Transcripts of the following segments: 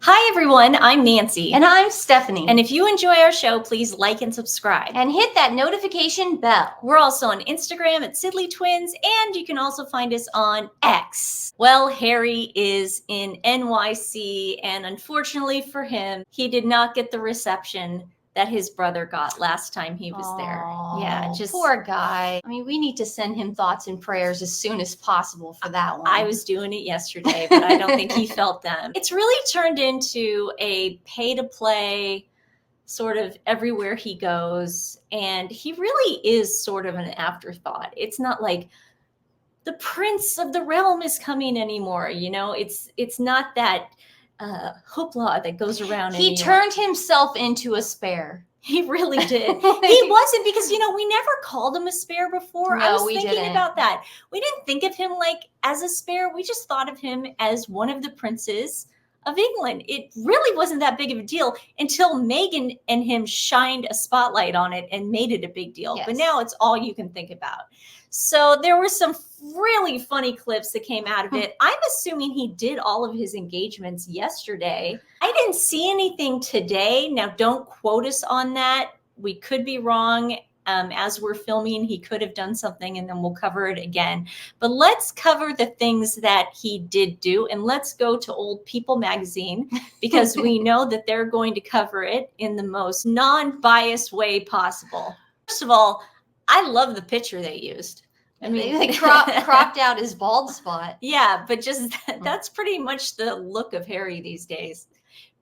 Hi, everyone. I'm Nancy. And I'm Stephanie. And if you enjoy our show, please like and subscribe. And hit that notification bell. We're also on Instagram at TWiN, and you can also find us on X. Well, Harry is in NYC, and unfortunately for him, he did not get the reception that his brother got last time he was there. Yeah, just poor guy. I mean, we need to send him thoughts and prayers as soon as possible for that one. I was doing it yesterday, but I don't think he felt them. It's really turned into a pay-to-play sort of everywhere he goes, and he really is sort of an afterthought. It's not like the prince of the realm is coming anymore. You know, it's not that hoopla that goes around. He turned himself into a spare. He really did. He wasn't, because, you know, we never called him a spare before. No, I was we thinking didn't. about that. We didn't think of him like as a spare. We just thought of him as one of the princes of England. It really wasn't that big of a deal until Meghan and him shined a spotlight on it and made it a big deal. Yes. But now it's all you can think about. So there were some really funny clips that came out of it. I'm assuming he did all of his engagements yesterday. I didn't see anything today. Now, don't quote us on that. We could be wrong. As we're filming, he could have done something, and then we'll cover it again. But let's cover the things that he did do, and let's go to Old People magazine, because we know that they're going to cover it in the most non-biased way possible. First of all, I love the picture they used. I mean, they cropped out his bald spot. Yeah, but just that's pretty much the look of Harry these days.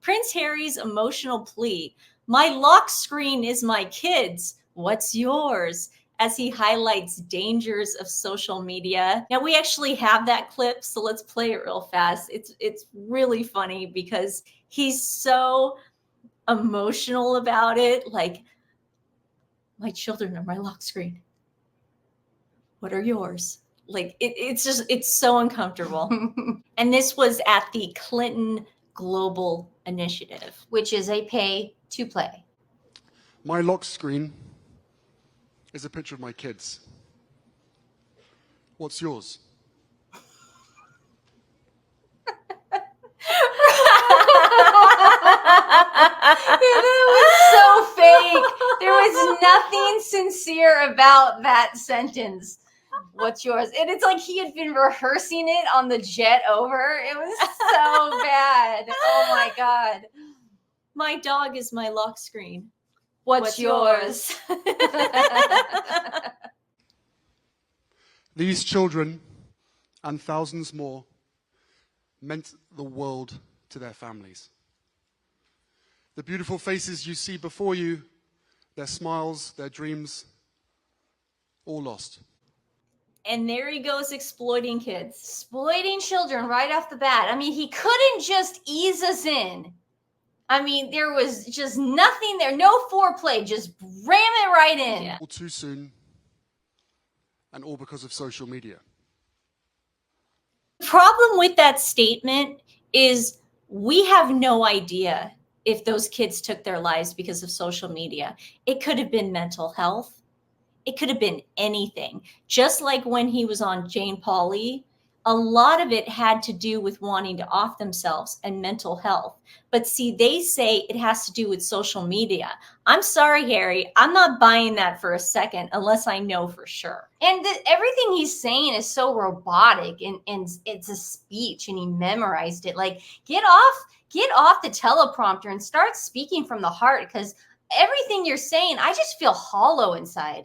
Prince Harry's emotional plea: "My lock screen is my kids. What's yours?" as he highlights dangers of social media. Now, we actually have that clip, so let's play it real fast. It's really funny because he's so emotional about it. Like, my children are my lock screen. What are yours? Like, it's so uncomfortable. And this was at the Clinton Global Initiative, which is a pay to play. My lock screen is a picture of my kids. What's yours? That was so fake. There was nothing sincere about that sentence. What's yours? And it's like he had been rehearsing it on the jet over. It was so bad. Oh my God. My dog is my lock screen. What's yours? These children and thousands more meant the world to their families. The beautiful faces you see before you, their smiles, their dreams, all lost. And there he goes, exploiting kids. Exploiting children right off the bat. I mean, he couldn't just ease us in. I mean, there was just nothing there. No foreplay. Just ram it right in. Yeah. All too soon, and all because of social media. The problem with that statement is we have no idea if those kids took their lives because of social media. It could have been mental health. It could have been anything. Just like when he was on Jane Pauley, a lot of it had to do with wanting to off themselves and mental health. But see, they say it has to do with social media. I'm sorry, Harry. I'm not buying that for a second unless I know for sure. And everything he's saying is so robotic, and it's a speech, and he memorized it. Like, get off the teleprompter and start speaking from the heart, because everything you're saying, I just feel hollow inside.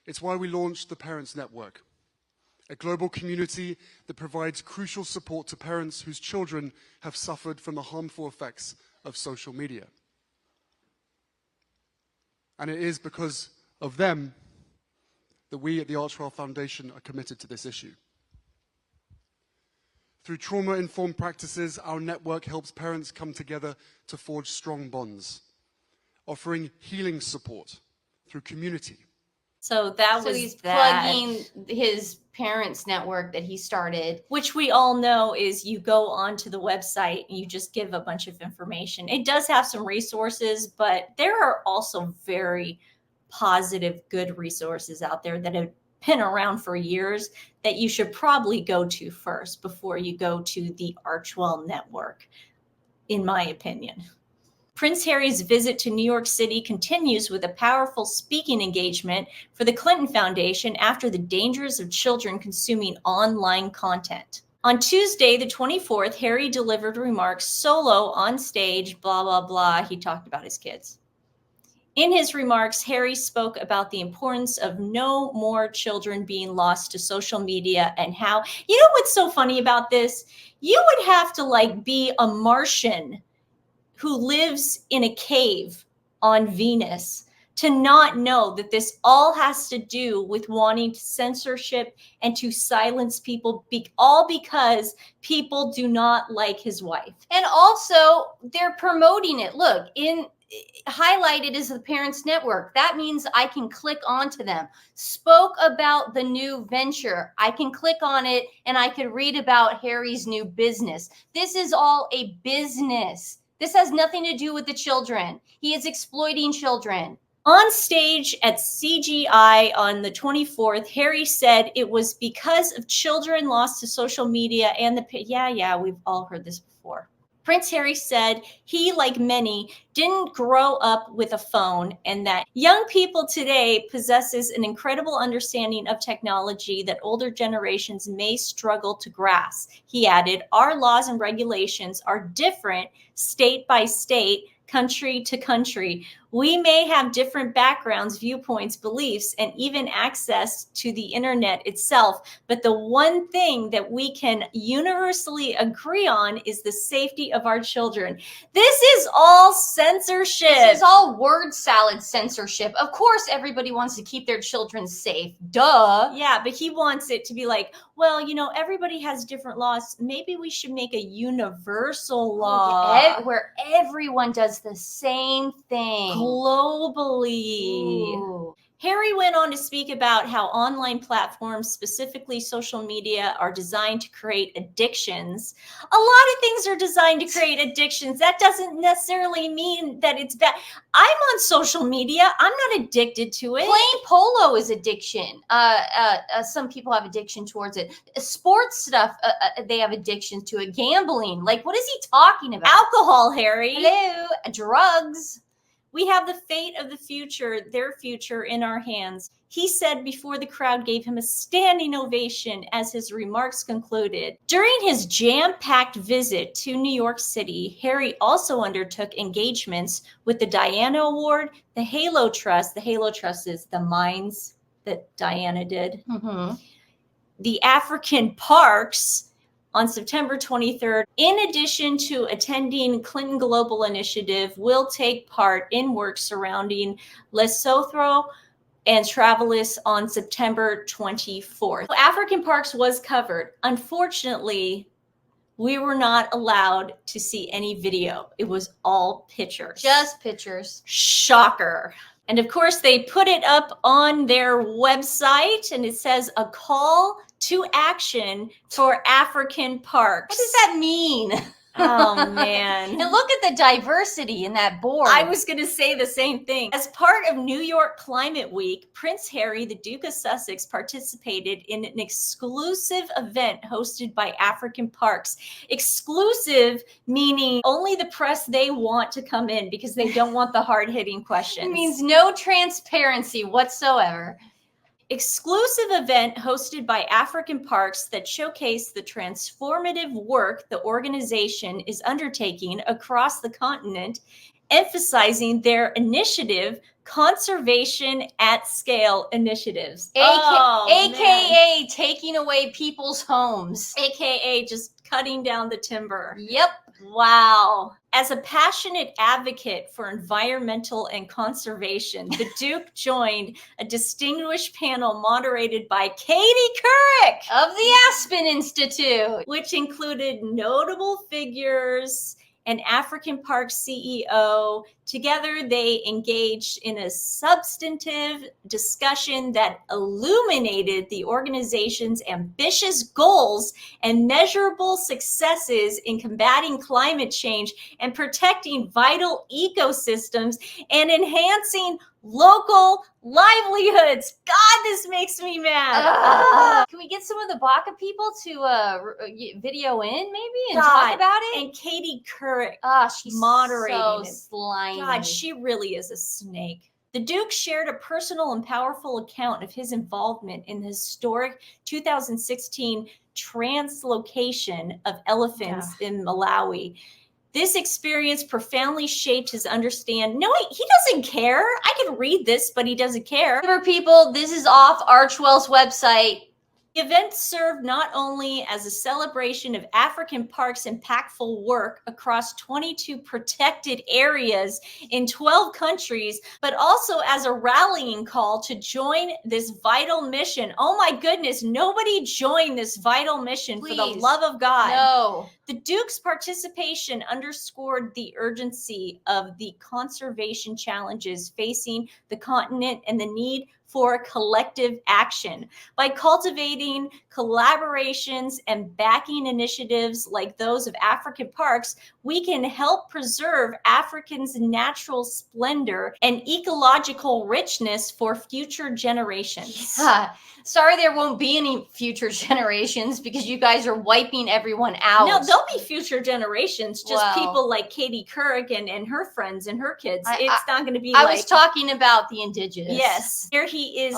It's why we launched the Parents Network, a global community that provides crucial support to parents whose children have suffered from the harmful effects of social media. And it is because of them that we at the Archwell Foundation are committed to this issue. Through trauma-informed practices, our network helps parents come together to forge strong bonds, offering healing support through community. So he's plugging his parents network that he started, which we all know is you go onto the website and you just give a bunch of information. It does have some resources, but there are also very positive, good resources out there that have been around for years that you should probably go to first before you go to the Archwell Network, in my opinion. Prince Harry's visit to New York City continues with a powerful speaking engagement for the Clinton Foundation after the dangers of children consuming online content. On Tuesday, the 24th, Harry delivered remarks solo on stage, blah, blah, blah. He talked about his kids. In his remarks, Harry spoke about the importance of no more children being lost to social media and how, you know what's so funny about this? You would have to like be a Martian who lives in a cave on Venus to not know that this all has to do with wanting censorship and to silence people, all because people do not like his wife. And also, they're promoting it. Look, highlighted is the Parents Network. That means I can click onto them. Spoke about the new venture. I can click on it and I could read about Harry's new business. This is all a business. This has nothing to do with the children. He is exploiting children. On stage at CGI on the 24th, Harry said it was because of children lost to social media and we've all heard this before. Prince Harry said he, like many, didn't grow up with a phone and that young people today possesses an incredible understanding of technology that older generations may struggle to grasp. He added, our laws and regulations are different state by state, country to country. We may have different backgrounds, viewpoints, beliefs, and even access to the internet itself. But the one thing that we can universally agree on is the safety of our children. This is all censorship. This is all word salad censorship. Of course, everybody wants to keep their children safe. Duh. Yeah, but he wants it to be like, well, you know, everybody has different laws. Maybe we should make a universal law where everyone does the same thing. Globally. Ooh. Harry went on to speak about how online platforms, specifically social media, are designed to create addictions. A lot of things are designed to create addictions. That doesn't necessarily mean that it's bad. I'm on social media. I'm not addicted to it. Playing polo is addiction. Some people have addiction towards it. Sports stuff, they have addiction to it. Gambling. Like, what is he talking about? Alcohol, Harry. Hello. Drugs. We have the fate of the future, their future, in our hands. He said before the crowd gave him a standing ovation as his remarks concluded. During his jam-packed visit to New York City, Harry also undertook engagements with the Diana Award, the Halo Trust. The Halo Trust is the mines that Diana did. Mm-hmm. The African Parks on September 23rd. In addition to attending Clinton Global Initiative, will take part in work surrounding Lesotho and Travelers on September 24th. African Parks was covered. Unfortunately, we were not allowed to see any video. It was all pictures. Just pictures. Shocker. And of course, they put it up on their website and it says a call to action for African parks. What does that mean? Oh, man. And look at the diversity in that board. I was going to say the same thing. As part of New York Climate Week, Prince Harry, the Duke of Sussex, participated in an exclusive event hosted by African Parks. Exclusive meaning only the press they want to come in because they don't want the hard-hitting questions. It means no transparency whatsoever. Exclusive event hosted by African Parks that showcased the transformative work the organization is undertaking across the continent, emphasizing their initiative, Conservation at Scale initiatives. AKA taking away people's homes. AKA just cutting down the timber. Yep. Wow. As a passionate advocate for environmental and conservation, the Duke joined a distinguished panel moderated by Katie Couric of the Aspen Institute, which included notable figures and African Park CEO. Together, they engaged in a substantive discussion that illuminated the organization's ambitious goals and measurable successes in combating climate change and protecting vital ecosystems and enhancing local livelihoods. God, this makes me mad. Can we get some of the Baka people to video in maybe and God. talk about it? And Katie Couric She's moderating so it. slimy. God, she really is a snake. The Duke shared a personal and powerful account of his involvement in the historic 2016 translocation of elephants in Malawi. This experience profoundly shaped his understanding. No, he doesn't care. I can read this, but he doesn't care. For people, this is off Archwell's website. The event served not only as a celebration of African Park's impactful work across 22 protected areas in 12 countries, but also as a rallying call to join this vital mission. Oh my goodness, nobody join this vital mission. Please. For the love of God. No. The Duke's participation underscored the urgency of the conservation challenges facing the continent and the need for collective action. By cultivating collaborations and backing initiatives like those of African Parks, we can help preserve Africa's natural splendor and ecological richness for future generations. Yeah. Sorry, there won't be any future generations because you guys are wiping everyone out. No, there'll be future generations, just people like Katie Couric and her friends and her kids. It's not going to be I was talking about the indigenous. Yes. Here he is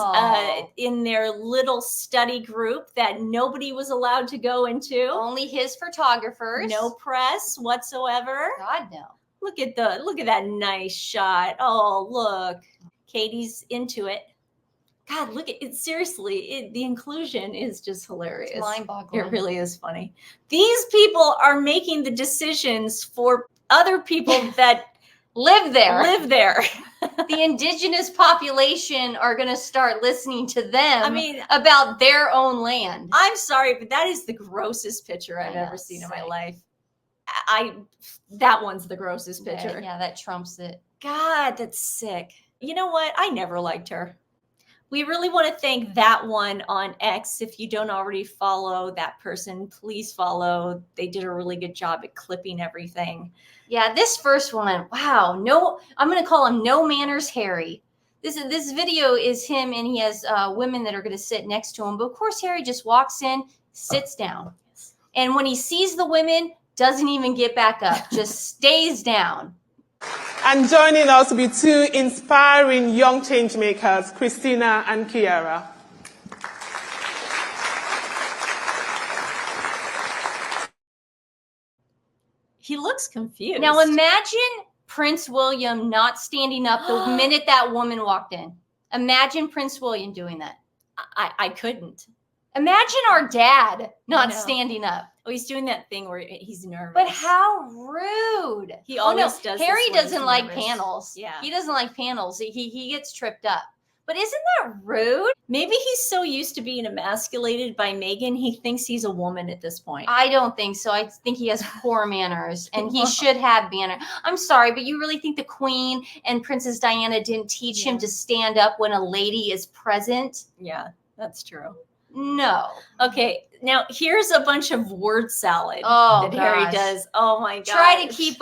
in their little study group that nobody was allowed to go into. Only his photographers. No press whatsoever. God, no. Look at that nice shot. Oh, look. Katie's into it. God, look at it. Seriously, the inclusion is just hilarious. It's mind-boggling. It really is funny. These people are making the decisions for other people that live there. The indigenous population are going to start listening to them about their own land. I'm sorry, but that is the grossest picture I've ever seen in my life. That one's the grossest picture. Yeah, that trumps it. God, that's sick. You know what? I never liked her. We really want to thank that one on X. If you don't already follow that person, please follow. They did a really good job at clipping everything. Yeah, this first one, wow. No, I'm going to call him No Manners Harry. This video is him, and he has women that are going to sit next to him. But of course, Harry just walks in, sits down. And when he sees the women, doesn't even get back up, just stays down. And joining us will be two inspiring young change makers, Christina and Kiara. He looks confused. Now imagine Prince William not standing up the minute that woman walked in. Imagine Prince William doing that. I couldn't. Imagine our dad not standing up. Oh, he's doing that thing where he's nervous. But how rude. He always does. Harry doesn't like panels. Yeah. He doesn't like panels. He gets tripped up. But isn't that rude? Maybe he's so used to being emasculated by Meghan, he thinks he's a woman at this point. I don't think so. I think he has poor manners, and he should have manners. I'm sorry, but you really think the Queen and Princess Diana didn't teach him to stand up when a lady is present? Yeah, that's true. No. Okay, now here's a bunch of word salad that Harry does. Oh my god! Try to keep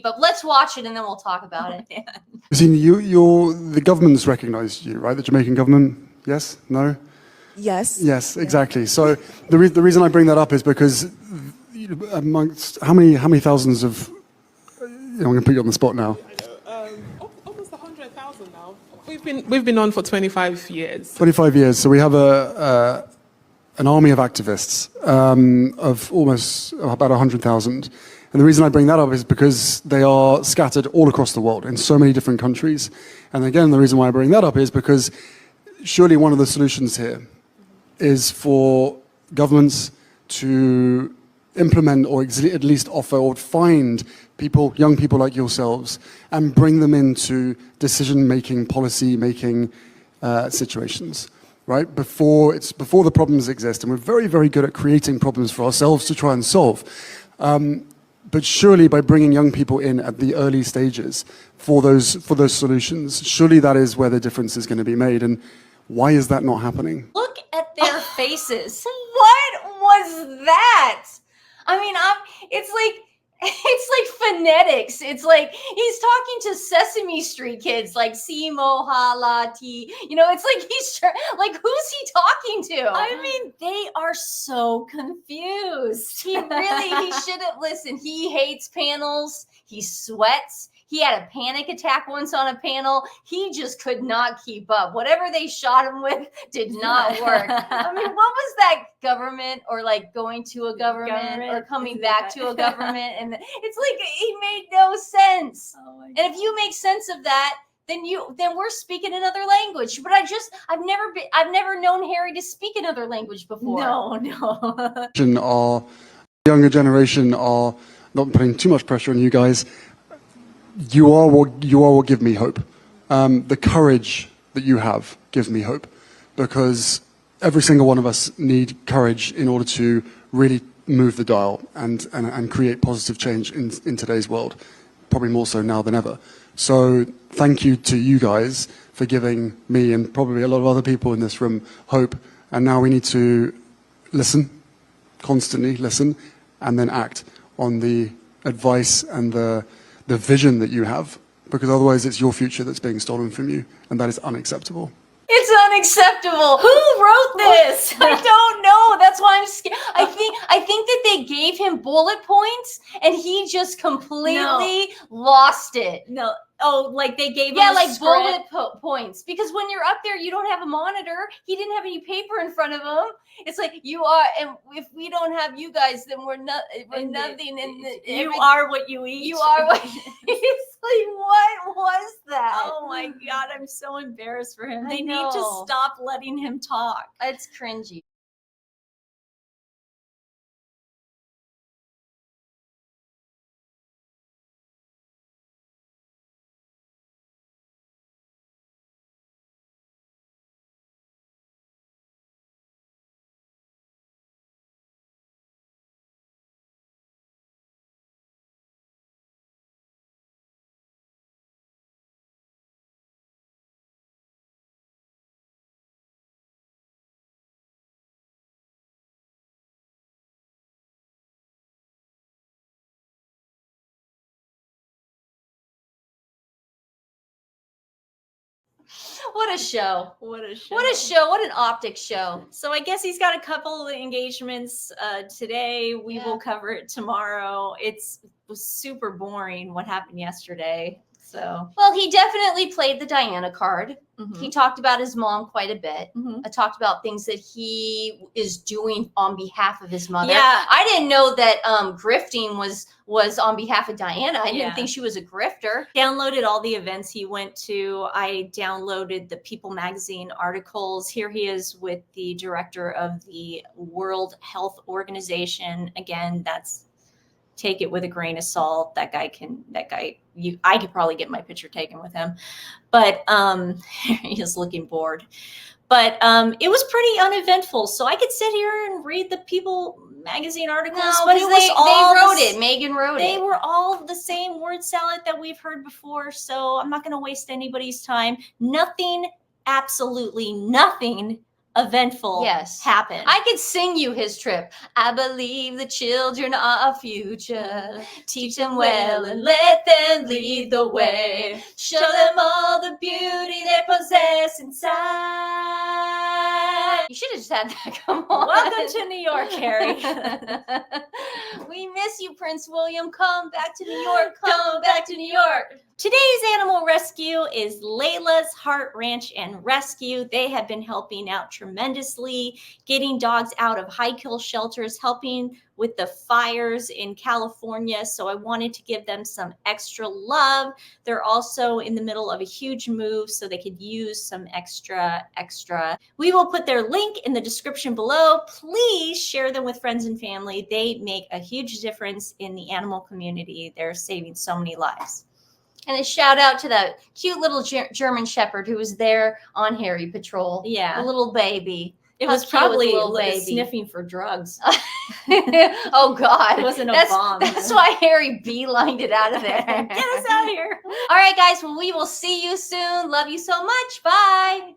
up. Let's watch it and then we'll talk about it. Christine, the government's recognised you, right? The Jamaican government. Yes? No? Yes. Yes, exactly. So the reason I bring that up is because amongst how many thousands of I'm going to put you on the spot now. Almost 100,000 now. We've been on for 25 years. 25 years. So we have an army of activists of almost about 100,000. And the reason I bring that up is because they are scattered all across the world in so many different countries. And again, the reason why I bring that up is because surely one of the solutions here is for governments to implement or at least offer or find people, young people like yourselves, and bring them into decision-making, policy-making situations, right? Before the problems exist. And we're very, very good at creating problems for ourselves to try and solve. But surely by bringing young people in at the early stages for those solutions, surely that is where the difference is going to be made. And why is that not happening? Look at their faces. What was that? I mean, it's like It's like phonetics. It's like he's talking to Sesame Street kids, like Simo Halati. It's like like who's he talking to? I mean, they are so confused. He shouldn't listen. He hates panels. He sweats. He had a panic attack once on a panel. He just could not keep up. Whatever they shot him with did not work. I mean, what was that government, or like going to a government or coming back to a government? And it's like, he made no sense. Oh my and if you make sense of that, then we're speaking another language. But I've never known Harry to speak another language before. No. Our younger generation are not putting too much pressure on you guys. You are what give me hope. The courage that you have gives me hope, because every single one of us need courage in order to really move the dial and create positive change in today's world, probably more so now than ever. So thank you to you guys for giving me and probably a lot of other people in this room hope. And now we need to listen, constantly listen, and then act on the advice and the vision that you have, because otherwise it's your future that's being stolen from you, and that is unacceptable. It's unacceptable. Who wrote this? I don't know. That's why I'm scared. I think that they gave him bullet points and he just completely lost it. No. Oh, like they gave him like script. bullet points. Because when you're up there, you don't have a monitor. He didn't have any paper in front of him. It's like, you are, and if we don't have you guys, then we're nothing. You are what you eat. You are what. It's like, what was that? Oh my God, I'm so embarrassed for him. I They need know. to stop letting him talk. It's cringy. What a show. What a show. What a show. What an optic show. So I guess he's got a couple of engagements today. We will cover it tomorrow. It was super boring what happened yesterday. So, well, he definitely played the Diana card. Mhm. He talked about his mom quite a bit. Mhm. I talked about things that he is doing on behalf of his mother. Yeah. I didn't know that grifting was on behalf of Diana. I Yeah. didn't think she was a grifter. Downloaded all the events he went to. I downloaded the People magazine articles. Here he is with the director of the World Health Organization. Again, take it with a grain of salt. I could probably get my picture taken with him, but he is looking bored. But it was pretty uneventful. So I could sit here and read the People magazine articles, but it was they wrote it. Megan wrote it. They were all the same word salad that we've heard before. So I'm not going to waste anybody's time. Nothing, absolutely nothing eventful happened. I could sing you his trip. I believe the children are our future. Teach them well and let them lead the way. Show them all the beauty they possess inside. You should have just had that come on. Welcome to New York, Harry. We miss you, Prince William. Come back to New York. Come back to New York. Today's animal rescue is Layla's Heart Ranch and Rescue. They have been helping out tremendously, getting dogs out of high kill shelters, helping with the fires in California. So I wanted to give them some extra love. They're also in the middle of a huge move, so they could use some extra. We will put their link in the description below. Please share them with friends and family. They make a huge difference in the animal community. They're saving so many lives. And a shout out to that cute little German Shepherd who was there on Harry Patrol. Yeah. The little baby. It How was cute was the probably little baby. sniffing for drugs. Oh, God. It wasn't a that's, bomb. That's why Harry beelined it out of there. Get us out of here. All right, guys. Well, we will see you soon. Love you so much. Bye.